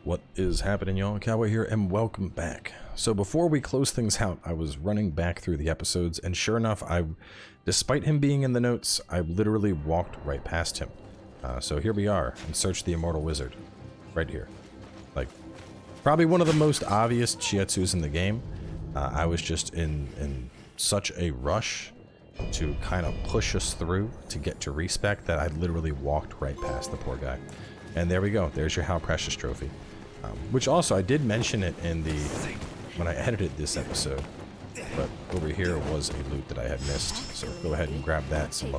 What is happening, y'all? Cowboy here, and welcome back. So before we close things out, I was running back through the episodes, and sure enough, despite him being in the notes, I literally walked right past him. So here we are, in Search of the Immortal Wizard, right here. Like, probably one of the most obvious shiatsus in the game. I was just in such a rush to kind of push us through to get to respec that I literally walked right past the poor guy. And there we go. There's your How Precious trophy. Which also, I did mention it in when I edited this episode. But over here was a loot that I had missed. So go ahead and grab that. Some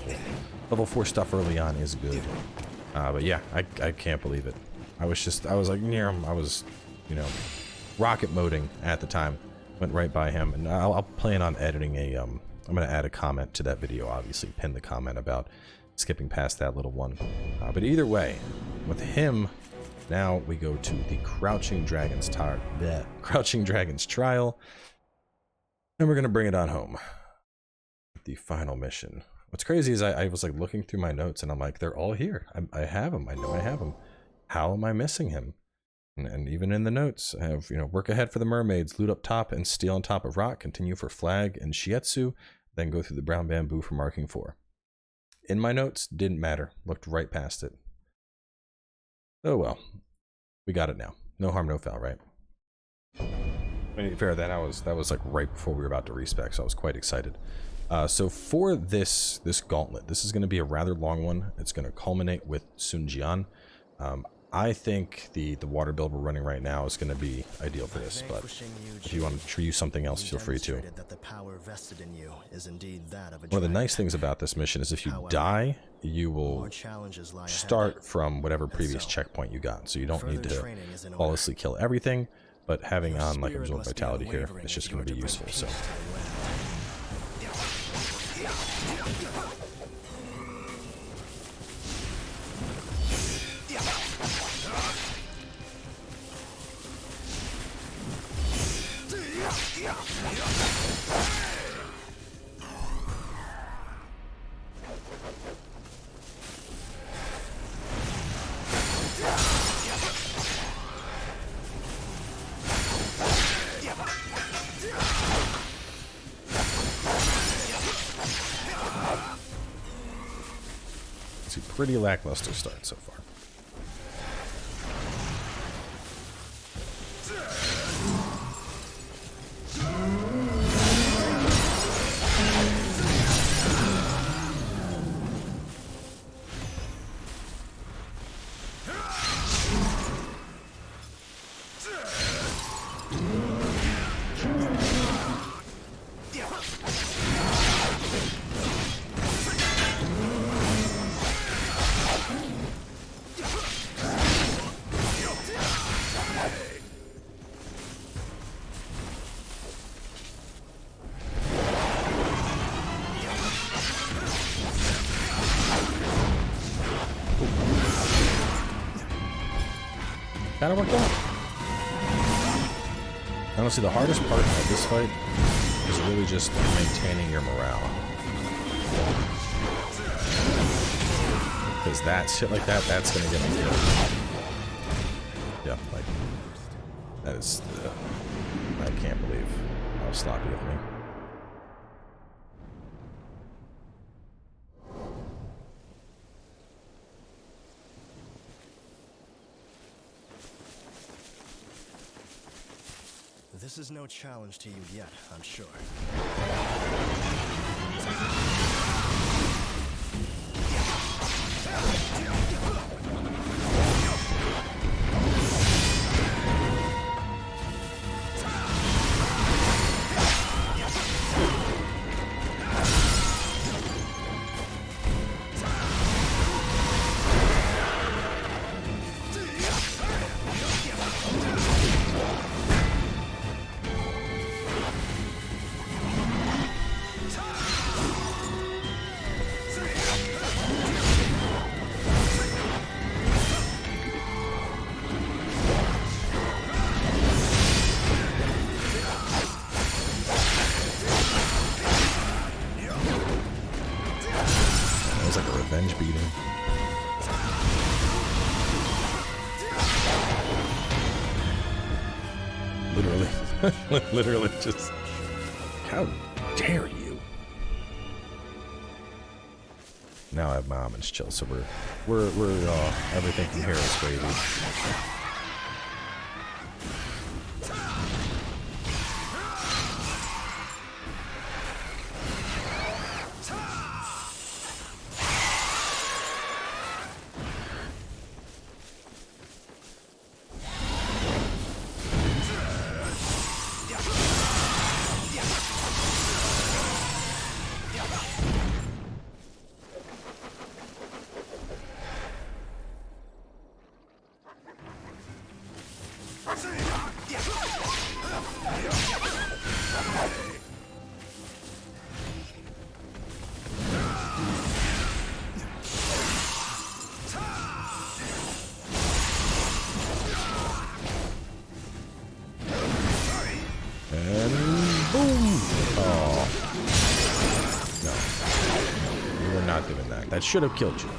level 4 stuff early on is good. But yeah, I can't believe it. I was like near him. I was, rocket moding at the time. Went right by him. And I'll plan on editing I'm going to add a comment to that video, obviously. Pin the comment about skipping past that little one. But either way, with him, now we go to the Crouching Dragon's Trial, and we're gonna bring it on home. The final mission. What's crazy is I was like looking through my notes, and I'm like, they're all here. I have them. I know I have them. How am I missing him? And even in the notes, I have work ahead for the mermaids, loot up top, and steal on top of rock. Continue for flag and shiatsu, then go through the brown bamboo for marking 4. In my notes, didn't matter. Looked right past it. Oh well, we got it now. No harm, no foul, right? To be fair, that was like right before we were about to respec, so I was quite excited. So for this gauntlet, this is going to be a rather long one. It's going to culminate with Sun Jian. I think the water build we're running right now is going to be ideal for this, but if you want to use something else, feel free to. One of the nice things about this mission is if you die, you will start from whatever previous checkpoint you got, so you don't need to flawlessly kill everything, but having on like Absorb Vitality here, it's just going to be useful, so. It's a pretty lackluster start so far. Kind of worked out. Honestly, the hardest part of this fight is really just maintaining your morale. Because that shit like that's gonna get me killed. Yeah, like, that is, I can't believe how sloppy of me. This is no challenge to you yet, I'm sure. Literally just, how dare you? Now I have my homage chill, so we're everything from here is gravy. That should have killed you.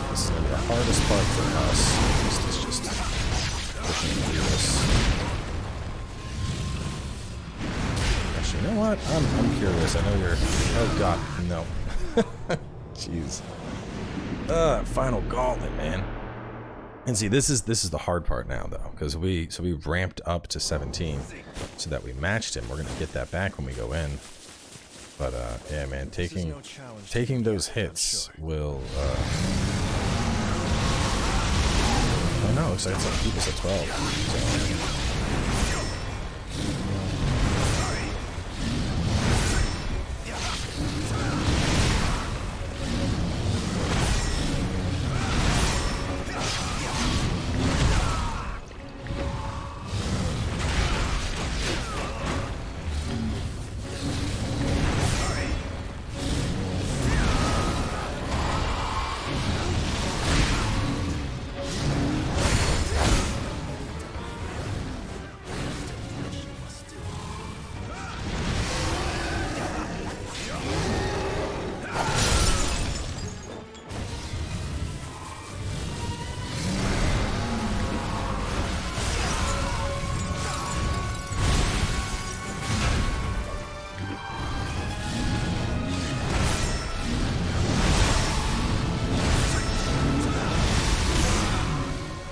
This is gonna be the hardest part for us. This is just pushing through this. Actually, you know what? I'm curious. I know you're. Oh God, no. Jeez. Final gauntlet, man. And see, this is the hard part now, though, because we ramped up to 17 so that we matched him. We're gonna get that back when we go in. But yeah, man, taking those hits will. Oh no, looks like it's gonna keep us at 12. So.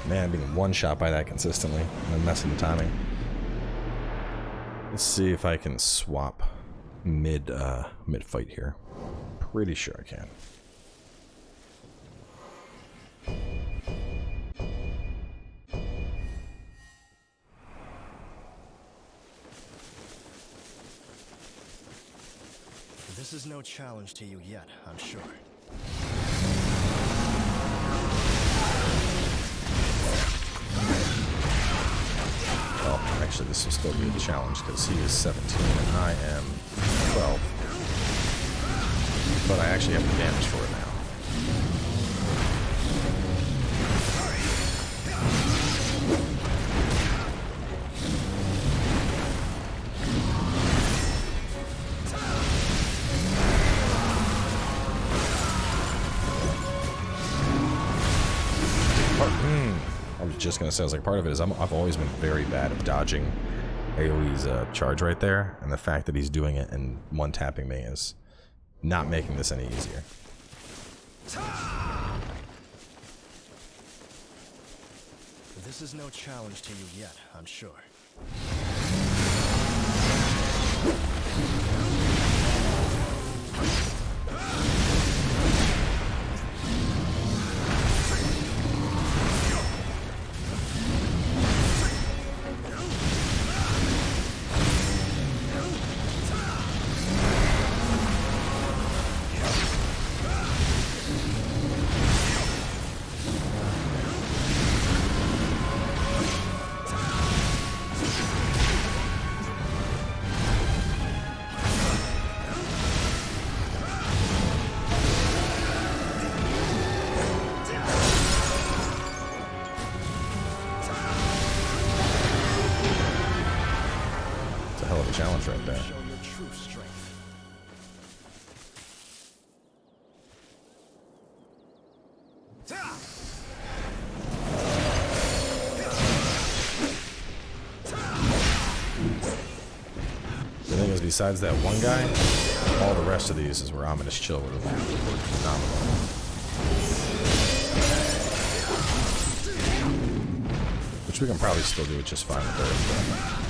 Man, being one shot by that consistently and messing the timing. Let's see if I can swap mid fight here. Pretty sure I can. This is no challenge to you yet, I'm sure. Well, actually, this will still be a challenge because he is 17 and I am 12. But I actually have the damage for it now. I was just gonna say, I was like, part of it is I've always been very bad at dodging AoE's charge right there, and the fact that he's doing it and one-tapping me is not making this any easier. This is no challenge to you yet, I'm sure. Challenge right there. Show your true strength. besides that one guy, all the rest of these is where Ominous Chill would have worked phenomenal. Which we can probably still do it just fine with her.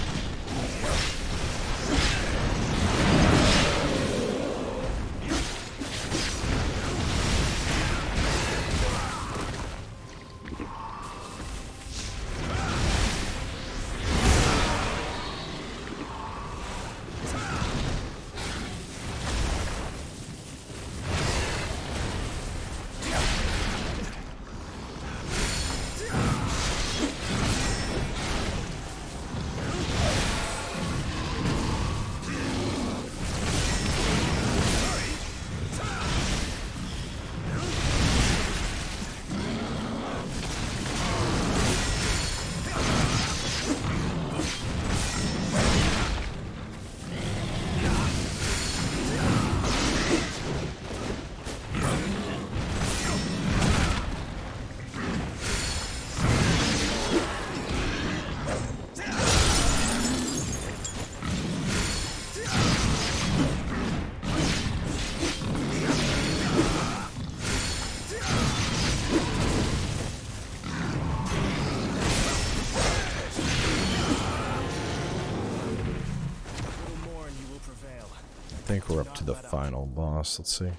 I think we're up to the final boss. Let's see.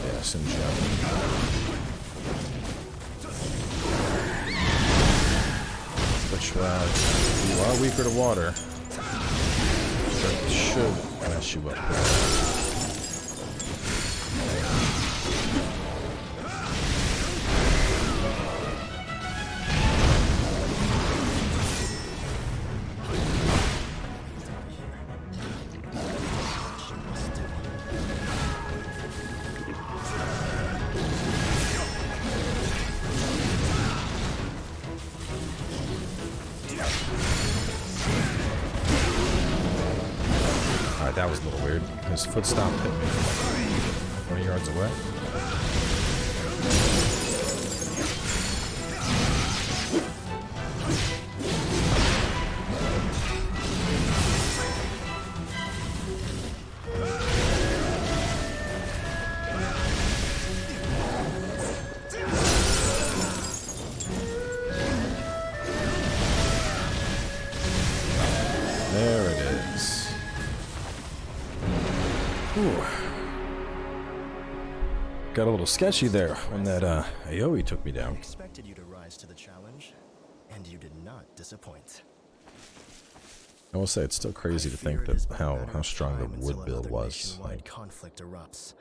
Yes, and jump. Which you are weaker to water. So it should mess you up. That was a little weird. His foot stomped hit me from like 20 yards away. There it is. Ooh. Got a little sketchy there when that Aoi took me down. I expected you to rise to the challenge, and you did not disappoint. I will say it's still crazy to think that how strong the wood build was. Like, conflict erupts.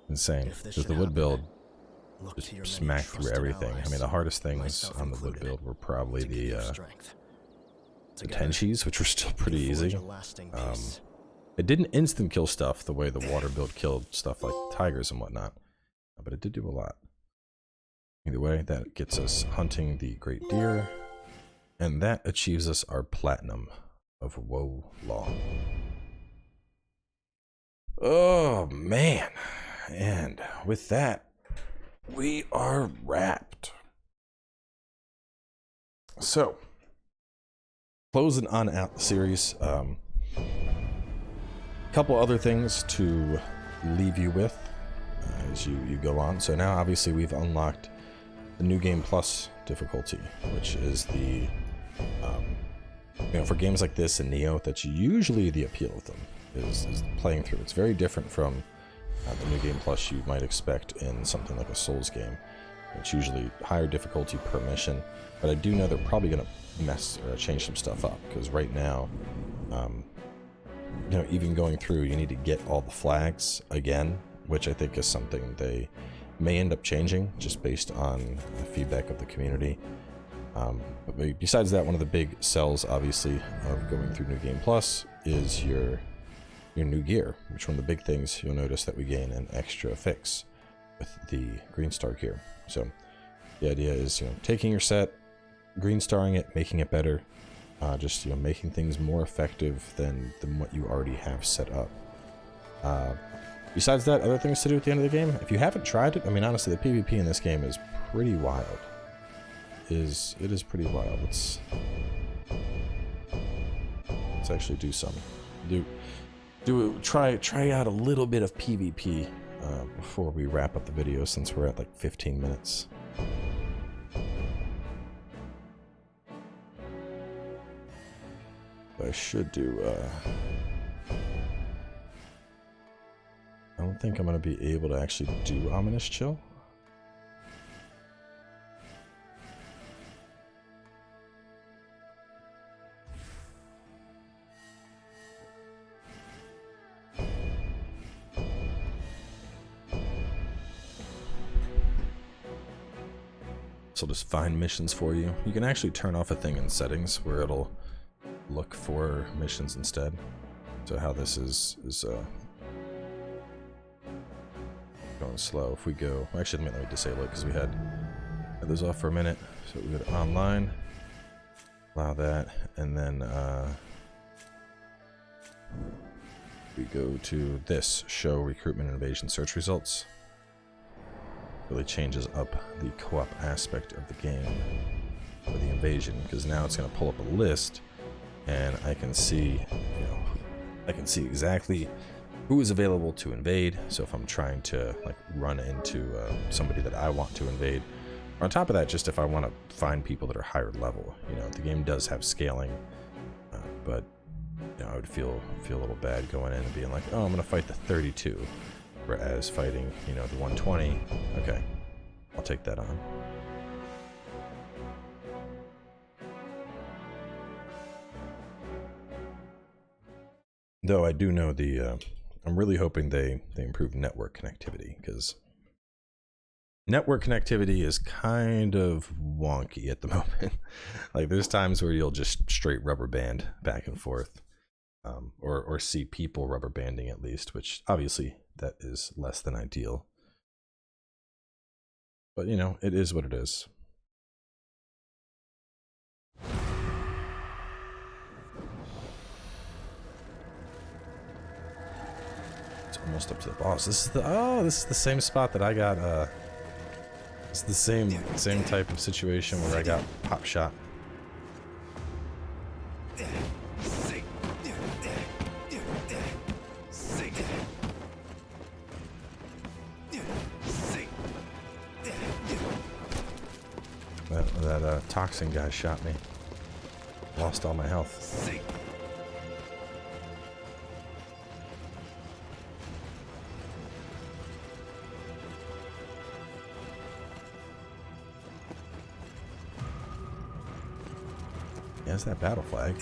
insane. Because the wood build just smacked through everything. I mean, the hardest things on the wood build were probably the Tenchis, which were still pretty easy. It didn't instant kill stuff the way the water build killed stuff like tigers and whatnot, but it did do a lot. Either way, that gets us hunting the great deer, and that achieves us our platinum of Woe Law. Oh man, and with that, we are wrapped. So, closing on out the series, couple other things to leave you with as you go on. So now obviously we've unlocked the New Game Plus difficulty, which is the for games like this and Nioh, that's usually the appeal of them is playing through. It's very different from the New Game Plus you might expect in something like a Souls game. It's usually higher difficulty per mission, but I do know they're probably going to change some stuff up, because right now even going through, you need to get all the flags again, which I think is something they may end up changing just based on the feedback of the community. But besides that, one of the big sells, obviously, of going through New Game Plus is your new gear, which one of the big things you'll notice that we gain an extra fix with the Green Star gear. So the idea is, taking your set, green starring it, making it better, just making things more effective than what you already have set up. Besides that, other things to do at the end of the game. If you haven't tried it, I mean, honestly, the PvP in this game is pretty wild. It is pretty wild. Let's Let's actually do some. Try out a little bit of PvP before we wrap up the video, since we're at like 15 minutes. I should do. I don't think I'm gonna be able to actually do Ominous Chill. So I'll just find missions for you. You can actually turn off a thing in settings where it'll look for missions instead. So how this is going slow. If we go, actually let me disable it because we had those off for a minute. So we go to online, allow that, and then we go to this, show recruitment and invasion search results. Really changes up the co-op aspect of the game for the invasion, because now it's going to pull up a list and I can see, I can see exactly who is available to invade. So if I'm trying to like run into somebody that I want to invade, or on top of that, just if I want to find people that are higher level, the game does have scaling, but I would feel a little bad going in and being like, oh, I'm going to fight the 32. Whereas fighting, the 120, okay, I'll take that on. Though I do know I'm really hoping they improve network connectivity, because network connectivity is kind of wonky at the moment. Like there's times where you'll just straight rubber band back and forth, or see people rubber banding at least, which obviously that is less than ideal. But it is what it is. It's almost up to the boss. This is the same spot that I got. It's the same type of situation where I got pop shot. That toxin guy shot me. Lost all my health. Yeah, it's that battle flag.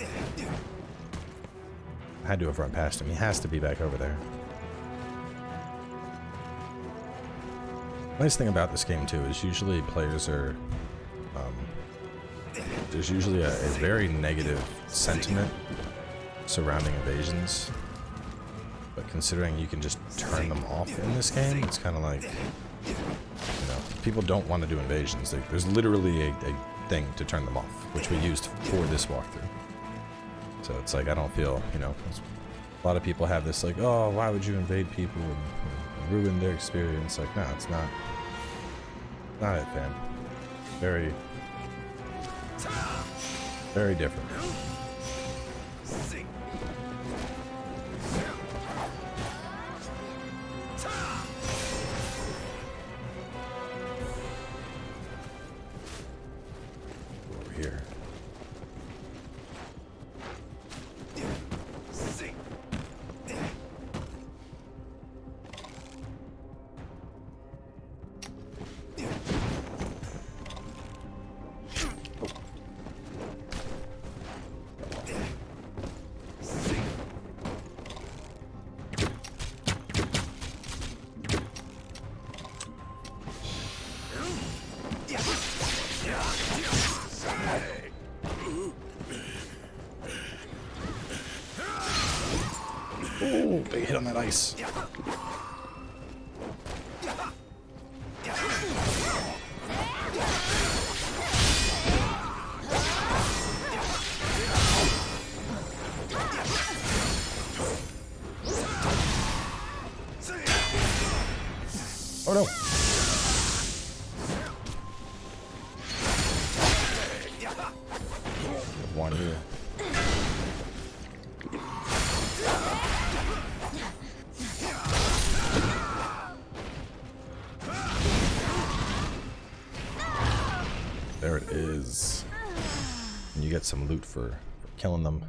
I had to have run past him. He has to be back over there. Nice thing about this game too is usually players are there's usually a very negative sentiment surrounding invasions, but considering you can just turn them off in this game, it's kind of like, people don't want to do invasions. There's literally a thing to turn them off, which we used for this walkthrough. So it's like, I don't feel, a lot of people have this like, oh, why would you invade people and ruin their experience? Like, no, it's not it, fam. Very different. Over here. Oh, big hit on that ice. Oh no. One here. is you get some loot for killing them.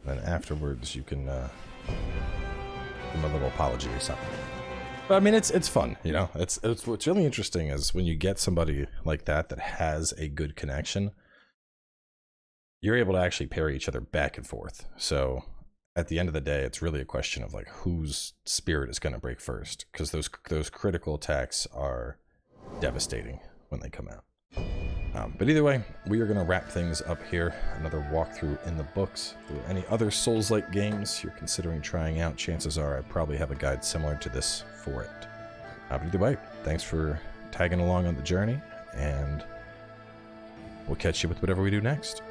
And then afterwards you can give them a little apology or something. But I mean, it's fun, you know. It's what's really interesting is when you get somebody like that has a good connection, you're able to actually parry each other back and forth. So at the end of the day, it's really a question of like whose spirit is going to break first, because those critical attacks are devastating when they come out. But either way, we are going to wrap things up here. Another walkthrough in the books. If there are any other Souls-like games you're considering trying out, chances are I probably have a guide similar to this for it. But either way, thanks for tagging along on the journey, and we'll catch you with whatever we do next.